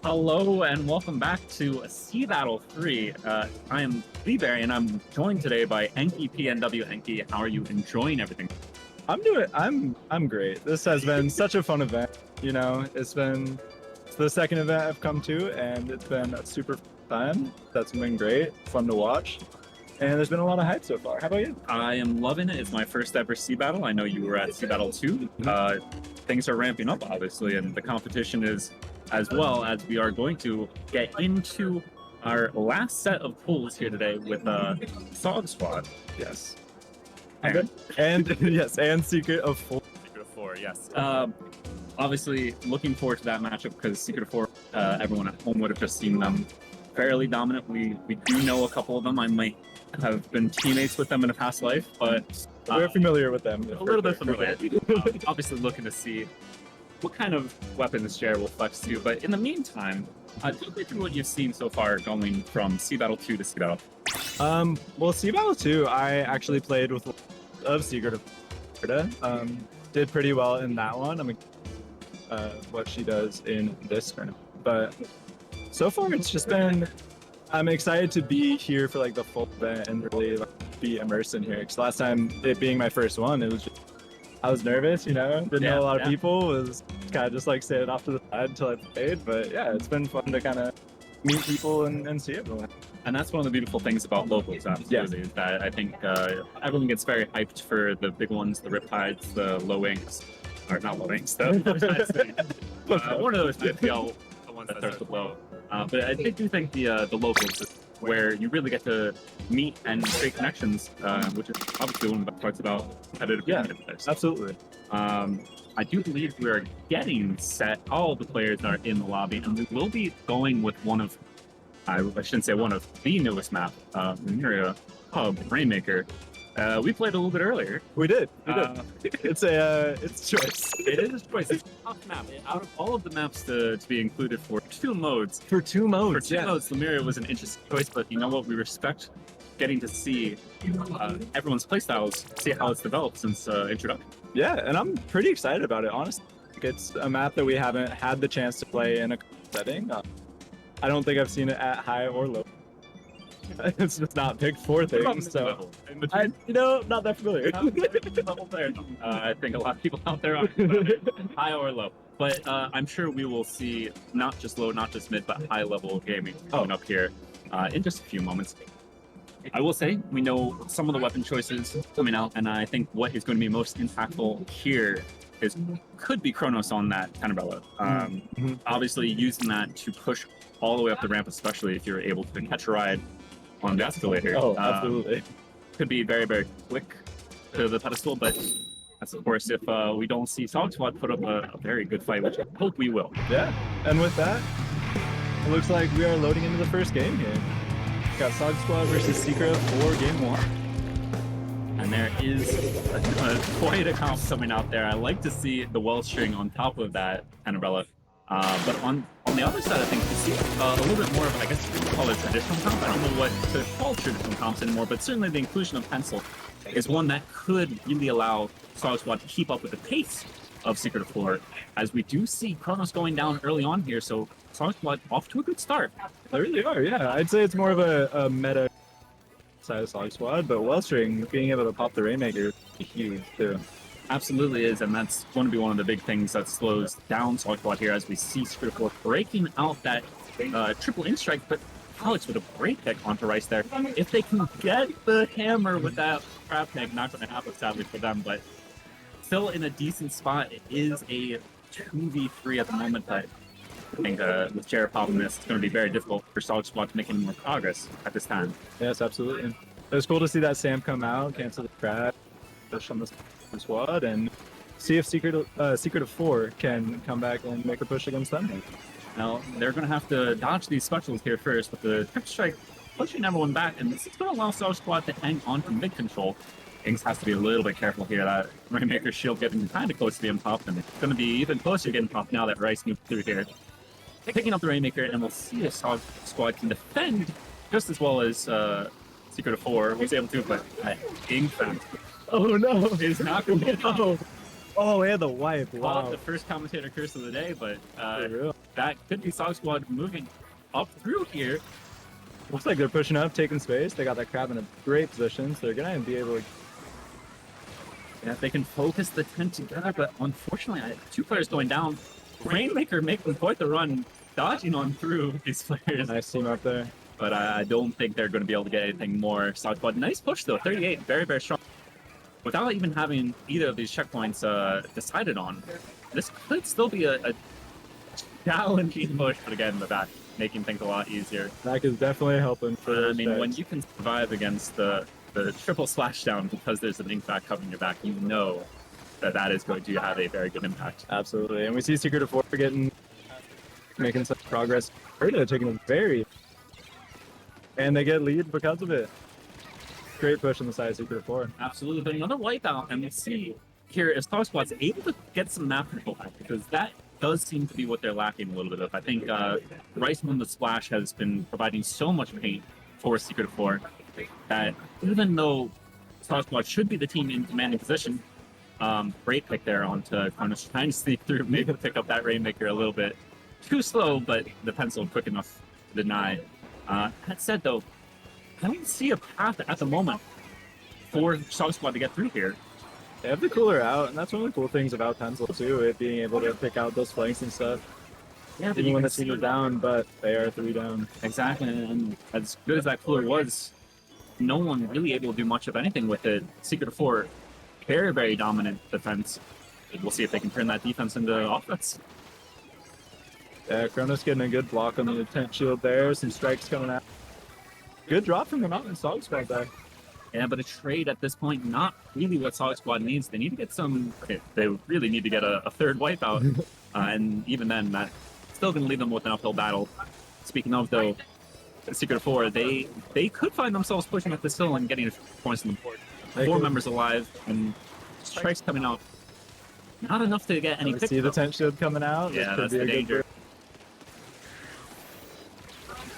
Hello and welcome back to SeaBATTLE 3. I am Leeberry and I'm joined today by Enki PNW. Enki, how are you enjoying everything? I'm great. This has been such a fun event. It's the second event I've come to, and it's been a super fun time. That's been great, fun to watch, and there's been a lot of hype so far. How about you? I am loving it. It's my first ever SeaBATTLE. I know you were at SeaBATTLE 2. Things are ramping up, obviously, and the competition is as well, as we are going to get into our last set of pools here today with Sog Squad. Yes. And Yes, and Secret of Four. Secret of Four, yes. Obviously, looking forward to that matchup because Secret of Four, everyone at home would have just seen them fairly dominant. We do know a couple of them. I might have been teammates with them in a past life, but we're familiar with them. A little bit familiar. Obviously, looking to see what kind of weapons Jer will flex to. But in the meantime, take me through what you've seen so far going from SeaBATTLE 2 to SeaBATTLE. Well, SeaBATTLE 2, I actually played with Secret of Florida. Did pretty well in that one. I mean, what she does in this tournament. But so far, it's just been. I'm excited to be here for like the full event and really be immersed in here. Because last time, it being my first one, it was just. I was nervous, didn't know a lot of people, was kind of just like standing off to the side until I played, but yeah, it's been fun to kind of meet people and see everyone. And that's one of the beautiful things about locals, absolutely, is that I think everyone gets very hyped for the big ones, the Riptides, the Low Wings, or not Low Wings, one of those the ones that starts with low. But I do think the locals is where you really get to meet and create connections, which is obviously one of the best parts about competitive games. Absolutely. I do believe we are getting set. All the players are in the lobby, and we will be going with one of, I shouldn't say one of, the newest map, Miria Hub, Rainmaker. We played a little bit earlier. We did. It's a choice. It is a choice. It's a tough map. Out of all of the maps to be included for two modes. For two modes, Lemuria was an interesting choice, but you know what? We respect getting to see everyone's playstyles, see how it's developed since introduction. Yeah, and I'm pretty excited about it, honestly. It's a map that we haven't had the chance to play in a setting. I don't think I've seen it at high or low. It's just not picked for things, so not that familiar. I think a lot of people out there are high or low, but I'm sure we will see not just low, not just mid, but high level gaming coming up here in just a few moments. I will say we know some of the weapon choices coming out, and I think what is going to be most impactful here could be Kronos on that Tenebella. Obviously, using that to push all the way up the ramp, especially if you're able to catch a ride on the escalator. Oh, absolutely. Could be very, very quick to the pedestal, but that's of course if we don't see Sog Squad put up a very good fight, which I hope we will. Yeah, and with that, it looks like we are loading into the first game here. Got Sog Squad versus Secret of Four, game 1. And there is quite a comp coming out there. I like to see the well string on top of that Tenebella. But on the other side, I think you see a little bit more of, I guess you could call it traditional comp. I don't know what to call traditional comps anymore, but certainly the inclusion of Pencil is one that could really allow Sog Squad to keep up with the pace of Secret of Four, as we do see Kronos going down early on here, so Sog Squad off to a good start. They really are, yeah. I'd say it's more of a meta side of Sog Squad, but Wellstring being able to pop the Rainmaker is huge too. Absolutely is, and that's going to be one of the big things that slows down Sog Squad here as we see Secret of Four breaking out that triple in strike, but Alex with a great pick onto Rice there. If they can get the hammer with that crab pick, not going to happen sadly for them, but still in a decent spot. It is a 2v3 at the moment, but I think with Jared popping this, it's going to be very difficult for Sog Squad to make any more progress at this time. Yes, absolutely. It was cool to see that Sam come out, cancel the crab, push on the squad, and see if Secret of Four can come back and make a push against them. Now, they're going to have to dodge these specials here first, with the trip strike pushing everyone back, and this is going to allow Sog Squad to hang on to mid control. Ings has to be a little bit careful here. That Rainmaker shield getting kind of close to being popped, and it's going to be even closer getting popped now that Rice moved through here. Picking up the Rainmaker, and we'll see if Sog Squad can defend just as well as Secret of Four was able to, but Ing found. Oh no! Is not going to be enough. Oh, yeah, the wipe. Call Wow. it the first commentator curse of the day, but For real. that could be Sog Squad moving up through here. Looks like they're pushing up, taking space. They got that crab in a great position, so they're gonna be able to. Yeah, they can focus the 10 together, but unfortunately, two players going down. Rainmaker making quite the run, dodging on through these players. Nice team up there. But I don't think they're going to be able to get anything more. Sog Squad, nice push though, 38, very, very strong. Without even having either of these checkpoints decided on, this could still be a challenging push, but again, the back making things a lot easier. That is definitely helping for I those mean, when guys. you can survive against the triple splashdown because there's an ink back covering your back, you know that that is going to have a very good impact. Absolutely. And we see Secret of Four making some progress. Erda taking a very... And they get lead because of it. Great push on the side of Secret of Four. Absolutely, but another wipeout, and we'll see here if Star Squad's able to get some map control back, because that does seem to be what they're lacking a little bit of. I think Rice on the Splash has been providing so much paint for Secret of Four that even though Star Squad should be the team in commanding position, great pick there onto Kronos, trying to sneak through, maybe pick up that Rainmaker a little bit too slow, but the pencil quick enough to deny. That said, though, I don't see a path at the moment for Sog Squad to get through here. They have the cooler out, and that's one of the cool things about Pencil too, it being able to pick out those flanks and stuff. Yeah, Even when the team is down, but they are 3 down. Exactly, and as good as that cooler was, no one really able to do much of anything with it. Secret of Four, very, very dominant defense. We'll see if they can turn that defense into offense. Yeah, Kronos getting a good block on the tent shield there, some strikes coming out. Good drop from the Mountain Sog Squad there. Yeah, but a trade at this point, not really what Sog Squad needs. They need to get some... Okay, they really need to get a third wipeout. And even then, that's still going to leave them with an uphill battle. Speaking of, though, Secret of Four, they could find themselves pushing up this hill and getting points on the board. Four members alive, and strikes coming out. Not enough to get any picks. See the tent shield coming out? Yeah, This could that's be the a good danger.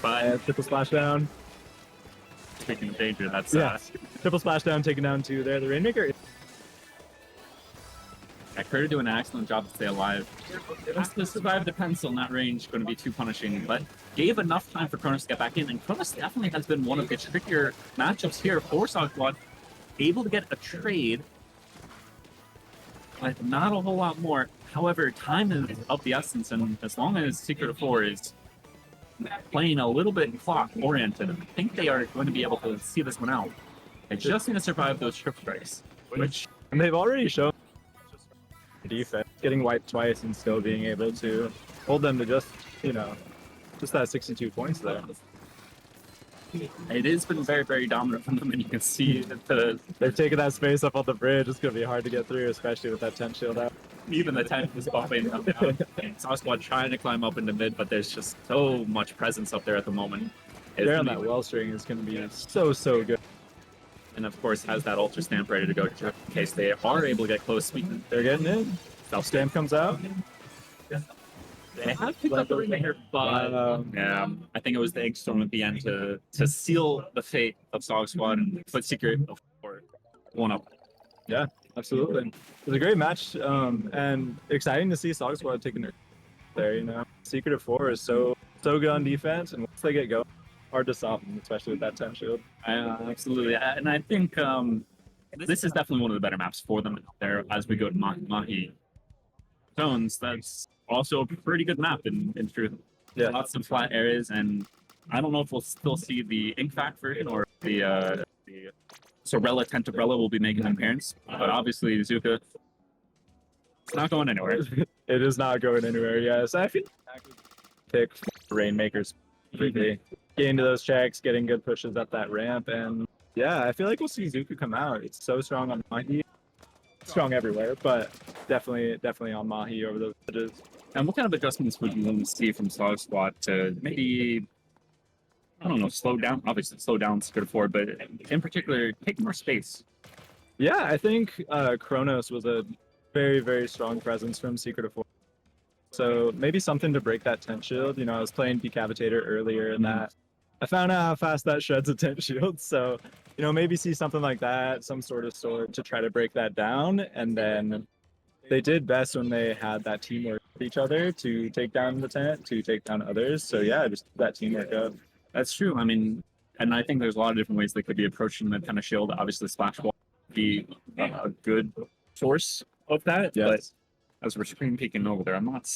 But triple splashdown. speaking of danger, that's Triple splashdown taken down 2 there. The Rainmaker. Curry doing an excellent job to stay alive. Just to survive the pencil in that range, going to be too punishing, but gave enough time for Kronos to get back in, and Kronos definitely has been one of the trickier matchups here for Sog Squad. Able to get a trade, but not a whole lot more. However, time is of the essence, and as long as Secret of Four is playing a little bit clock-oriented, I think they are going to be able to see this one out. They just need to survive those trip strikes, which... And they've already shown defense, getting wiped twice and still being able to hold them to just, you know, just that 62 points there. It has been very, very dominant from them, and you can see that They've taken that space up on the bridge. It's going to be hard to get through, especially with that tent shield out. even the tent was buffing up down. Sog Squad trying to climb up into mid, but there's just so much presence up there at the moment. They're on that well string is going to be so good. And of course has that ultra stamp ready to go in case they are able to get close. They're getting in. Self Stamp comes out. They have picked up the Rainmaker, but yeah, I think it was the Egg Storm at the end to seal the fate of Sog Squad and put Secret of Four 1-up. Yeah, absolutely. It was a great match, and exciting to see Sog Squad taking their there. You know, Secret of Four is so good on defense, and once they get going, hard to stop them, especially with that 10 shield. Absolutely, and I think this is definitely one of the better maps for them there as we go to Mahi Zones. That's also a pretty good map in truth. Yeah. Lots of flat areas, and I don't know if we'll still see the Inkfact version or the Sorella Tentabrella will be making an appearance, but obviously Zuka, it's not going anywhere. It is not going anywhere, yes. I feel pick Rainmakers quickly. Getting to those checks, getting good pushes up that ramp, and yeah, I feel like we'll see Zuka come out. It's so strong on Mahi. Strong everywhere, but definitely on Mahi over those edges. And what kind of adjustments would you want to see from Sog Squad to maybe, I don't know, slow down, obviously slow down Secret of Four, but in particular, take more space? Yeah, I think Kronos was a very strong presence from Secret of Four. So maybe something to break that tent shield. You know, I was playing Decapitator earlier and that I found out how fast that shreds a tent shield. So, you know, maybe see something like that, some sort of sword to try to break that down, and then they did best when they had that teamwork with each other to take down the tent, to take down others. So yeah, just that teamwork up. That's true. I mean, and I think there's a lot of different ways they could be approaching the kind of shield. Obviously, Splash Wall would be a good source of that. Yes. But as we're screen peeking over there, I'm not.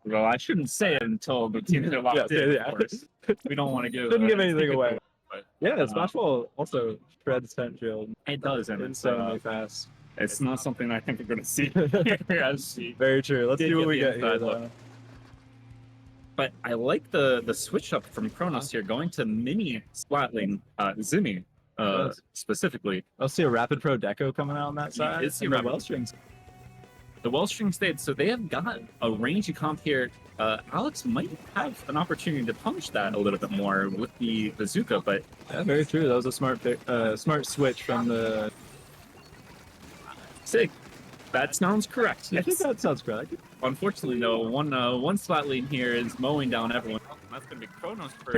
Well, I shouldn't say it until the teams are locked in. Yeah. Of course. We don't want to give. Shouldn't give anything away. But, Yeah, Splash Wall also shreds tent shield. it does, and Insanely fast. it's not something I think we're going to see. Very true. Let's Did see what get we the get here. inside look. But I like the switch up from Kronos here, going to mini Splatling, Zimmy Yes. specifically. I'll see a Rapid Pro Deco coming out on that side. It's and the the Rapid- well strings. The Wellstring State, so they have got a rangy comp here. Alex might have an opportunity to punch that a little bit more with the bazooka, but Yeah, very true. That was a smart switch from the. Sig, that sounds correct. I think Yes. that sounds correct. Unfortunately, though, one slot lane here is mowing down everyone. That's going to be Kronos for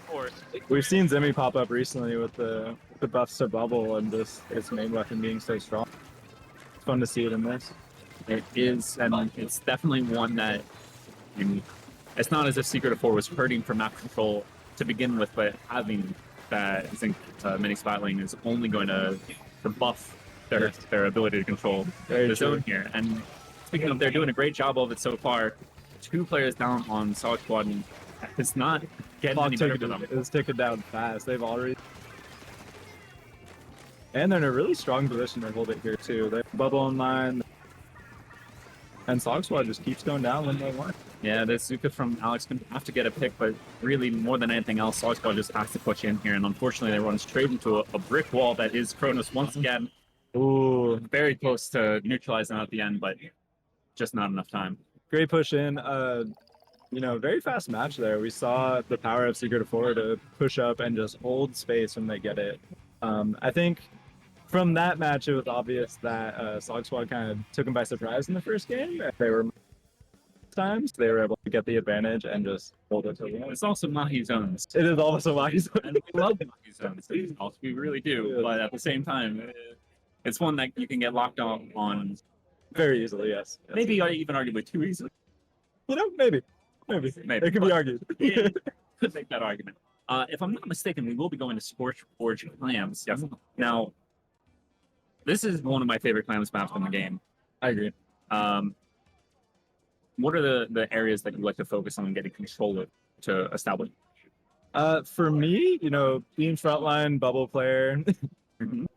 4. We've seen Zimmy pop up recently with the buffs to bubble and this its main weapon being so strong. It's fun to see it in this. It is, and it's definitely one that it's not as if Secret of 4 was hurting for map control to begin with, but having that Zinc mini spot lane is only going to buff their ability to control Very the true. zone here. And speaking of, they're doing a great job of it so far. 2 players down on Solid Squad, and it's not getting Clock any better for them. is ticking down fast. They've already. And they're in a really strong position to hold it here too. They have bubble in line. And Sog Squad just keeps going down when they want. Yeah, the Zuka from Alex going to have to get a pick, but really more than anything else, Solid Squad just has to push in here. And unfortunately, they run straight into a brick wall that is Kronos once again. Ooh, Very close to neutralizing at the end, but just not enough time. great push in. Very fast match there. We saw the power of Secret of 4 to push up and just hold space when they get it. I think from that match, it was obvious that Sog Squad kind of took them by surprise in the first game. They were they were able to get the advantage and just hold it to the end. It's also Mahi zones. It is also Mahi's. And we love Mahi zones. We really do. Yeah. But at the same time, it's one that you can get locked on Very easily, yes. maybe even arguably too easily. Maybe. Maybe. It could be argued. Yeah, could make that argument. If I'm not mistaken, we will be going to Scorch Forge Clams. Yes. Now, this is one of my favorite Clams maps in the game. I agree. What are the areas that you like to focus on getting control of to establish? For me, being frontline bubble player.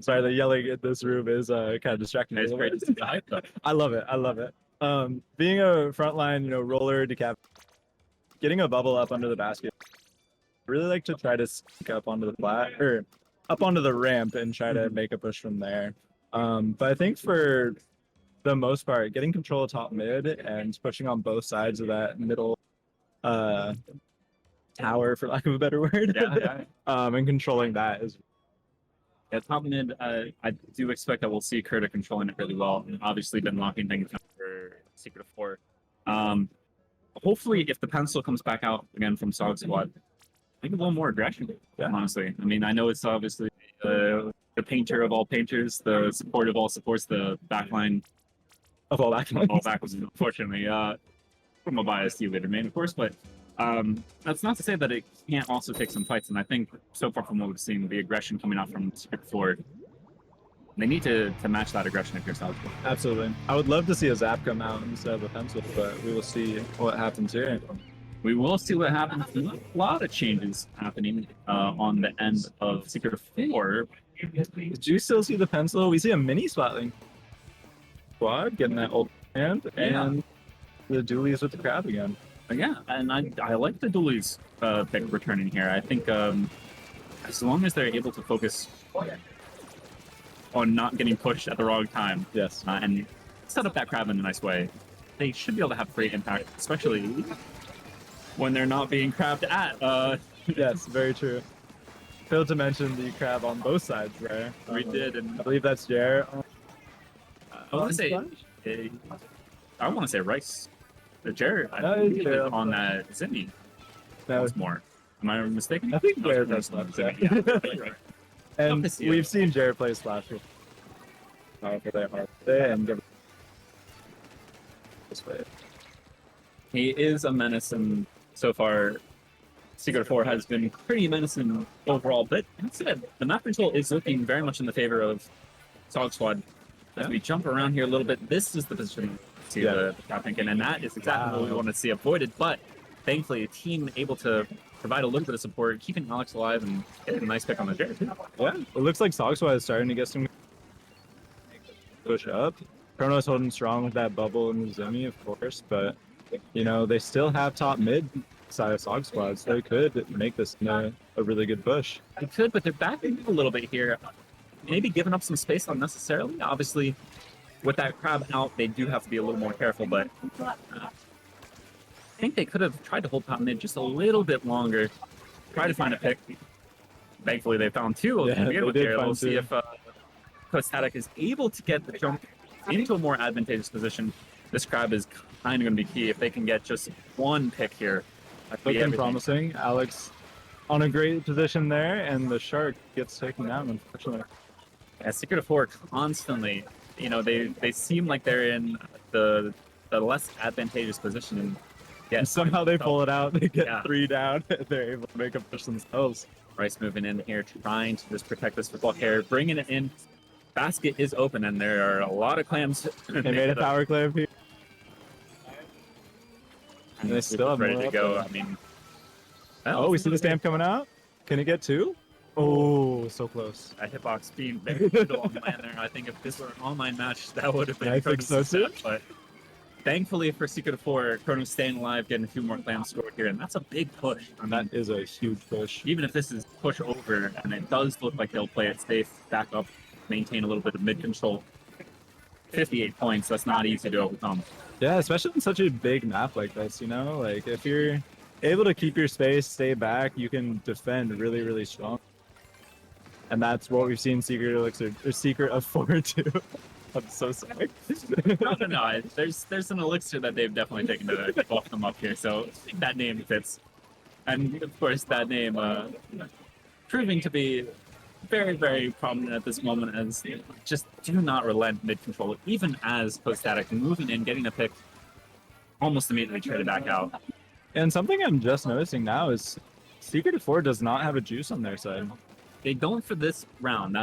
Sorry, the yelling at this room is kind of distracting me. It's a great little to bit. see the hype, though. I love it. Being a frontline, roller decap, getting a bubble up under the basket. I really like to try to sneak up onto the up onto the ramp and try to make a push from there. But I think for the most part, getting control of top mid and pushing on both sides of that middle tower, for lack of a better word, Yeah. and controlling that is. Yeah, top mid, I do expect that we'll see Kurta controlling it really well. Obviously, been locking things down for Secret of 4. Hopefully, if the pencil comes back out again from Solid Squad, I think a little more aggression, honestly. I mean, I know it's obviously the painter of all painters, the support of all supports, the backline Of all that. all backwards, unfortunately. From a biased leader main, of course, but that's not to say that it can't also take some fights. And I think so far from what we've seen, the aggression coming out from Secret 4, they need to match that aggression if you're Solid Squad. Absolutely. I would love to see a zap come out instead of a pencil, but we will see what happens here. We will see what happens. There's a lot of changes happening on the end of Secret 4. Do you still see the pencil? We see a mini Splatling squad getting that old hand, and the dualies with the crab again. Yeah, and I like the dualies pick returning here. I think as long as they're able to focus on not getting pushed at the wrong time, Yes. and set up that crab in a nice way, they should be able to have great impact, especially when they're not being crabbed at. Yes, very true. Failed to mention the crab on both sides there. We did, and I believe that's Jer. I want to say, I want to say Rice. The Jared, I No, think it's Jared. on that Zimmy No, once more. Am I mistaken? I think No, Jared it's does left. Zimmy, yeah. And to see it. we've seen Jared play Splash for their heart. And give this way. He is a menace, and so far, Secret 4 has been pretty menacing overall. But that said, the map control is looking very much in the favor of Sog Squad. As we jump around here a little bit, this is the position to see the cap thinking, and that is exactly what we want to see avoided. But thankfully, a team able to provide a little bit of support, keeping Alex alive and getting a nice pick on the Jared. Yeah, it looks like Sog Squad is starting to get some push up. Chrono's holding strong with that bubble and Zumi, of course, but you know, they still have top mid side of Sog Squad, so they could make this a really good push. They could, but they're backing up a little bit here. Maybe giving up some space unnecessarily. Obviously, with that crab out, they do have to be a little more careful, but I think they could have tried to hold top mid just a little bit longer. Try to find a pick. Thankfully, they found two. Yeah, we'll see if Static is able to get the jump into a more advantageous position. This crab is kind of going to be key if they can get just one pick here. Looking promising. Alex on a great position there, and the shark gets taken down, unfortunately. Yeah, Secret of 4 constantly, you know, they seem like they're in the less advantageous position. And somehow they pull it out. They get 3 down. They're able to make a push themselves. Rice moving in here, trying to just protect this football carrier, bringing it in. Basket is open, and there are a lot of clams. They made a power clam here. And they still have ready to go. I mean, oh, we see the stamp coming out. Can it get 2? Oh, so close. That hitbox being very good on land there. I think if this were an online match, that would have been. I think so too. But thankfully for Secret of 4, Chrono's staying alive, getting a few more clams scored here, and that's a big push. And that is a huge push. Even if this is push over, and it does look like they'll play it safe, back up, maintain a little bit of mid control. 58 points, that's not easy to overcome. Yeah, especially in such a big map like this, you know? Like, if you're able to keep your space, stay back, you can defend really, really strong. And that's what we've seen Secret Elixir, or Secret of 4 do. I'm so sorry. No. There's an elixir that they've definitely taken to buff them up here, so I think that name fits. And, of course, that name proving to be very, very prominent at this moment, as just do not relent mid-control, even as post-static moving in, getting a pick, almost immediately traded back out. And something I'm just noticing now is Secret of 4 does not have a juice on their side. They don't for this round.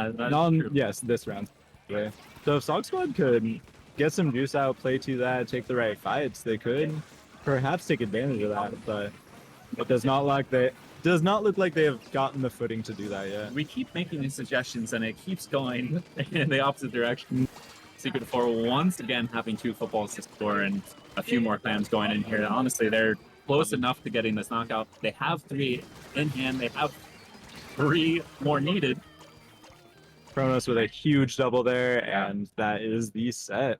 Yes, this round. Yeah. So if Sog Squad could get some juice out, play to that, take the right fights, they could perhaps take advantage of that, but it does not look like they have gotten the footing to do that yet. We keep making these suggestions, and it keeps going in the opposite direction. Secret of 4 once again having 2 footballs to score and a few more clams going in here. Honestly, they're close enough to getting this knockout. They have 3 in hand. They have 3 more needed. Kronos with a huge double there, and that is the set.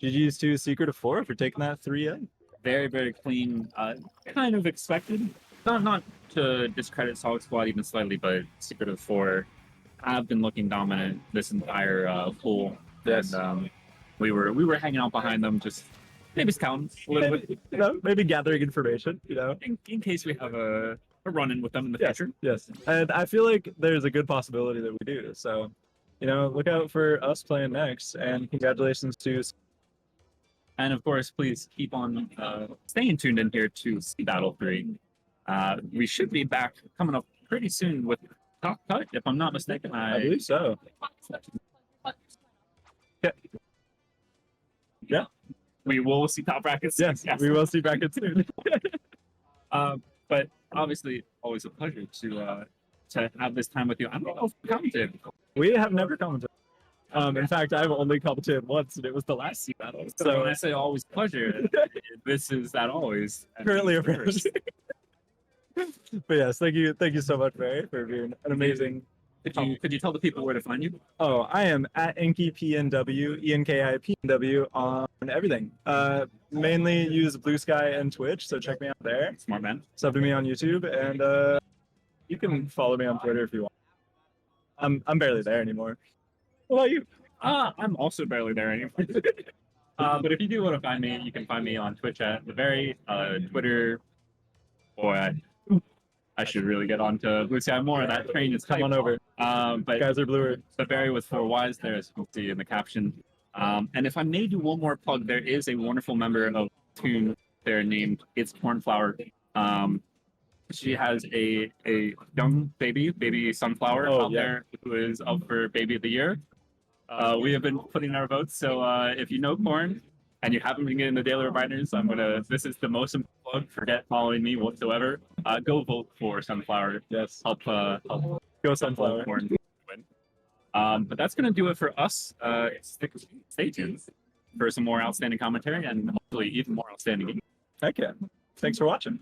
GG's to Secret of 4 for taking that 3 in. Very, very clean. Kind of expected. Not to discredit Solid Squad even slightly, but Secret of 4 have been looking dominant this entire pool. Yes. And we were hanging out behind them, just maybe scouting a little bit. You know, maybe gathering information, you know. In case we have a run-in with them in the future. Yes. And I feel like there's a good possibility that we do. So, you know, look out for us playing next, and congratulations to... And of course, please keep on staying tuned in here to SeaBATTLE 3. We should be back coming up pretty soon with Top Cut, if I'm not mistaken. I believe so. Yeah. We will see top brackets. Yes, we will see brackets soon. But obviously, always a pleasure to have this time with you. I don't know if we commented. We have never commented. In fact, I've only commented once, and it was the last SeaBATTLE. So when I say always pleasure, this is that always. Currently a first. But yes, thank you so much, Barry, for being an amazing. Could you tell the people where to find you? Oh, I am at EnkiPNW, ENKIPNW on everything. Mainly use Blue Sky and Twitch, so check me out there. Smart man. Sub to me on YouTube, and you can follow me on Twitter if you want. I'm barely there anymore. What about you? I'm also barely there anymore. But if you do want to find me, you can find me on Twitch at the very Twitter. Boy, I should really get on to Blue Sky more. That train is come on over. But guys are bluer. But Barry with 4 Ys there, as you can see in the caption. And if I may do one more plug, there is a wonderful member of Toon there named It's Cornflower. She has a young baby sunflower out there who is up for baby of the year. We have been putting our votes, so if you know Corn and you haven't been getting the daily reminders, this is the most important plug. Forget following me whatsoever. Go vote for Sunflower. Yes. Help Go Sunflower. Corn win. But that's gonna do it for us. Stay tuned for some more outstanding commentary and hopefully even more outstanding games. Heck yeah. Thanks for watching.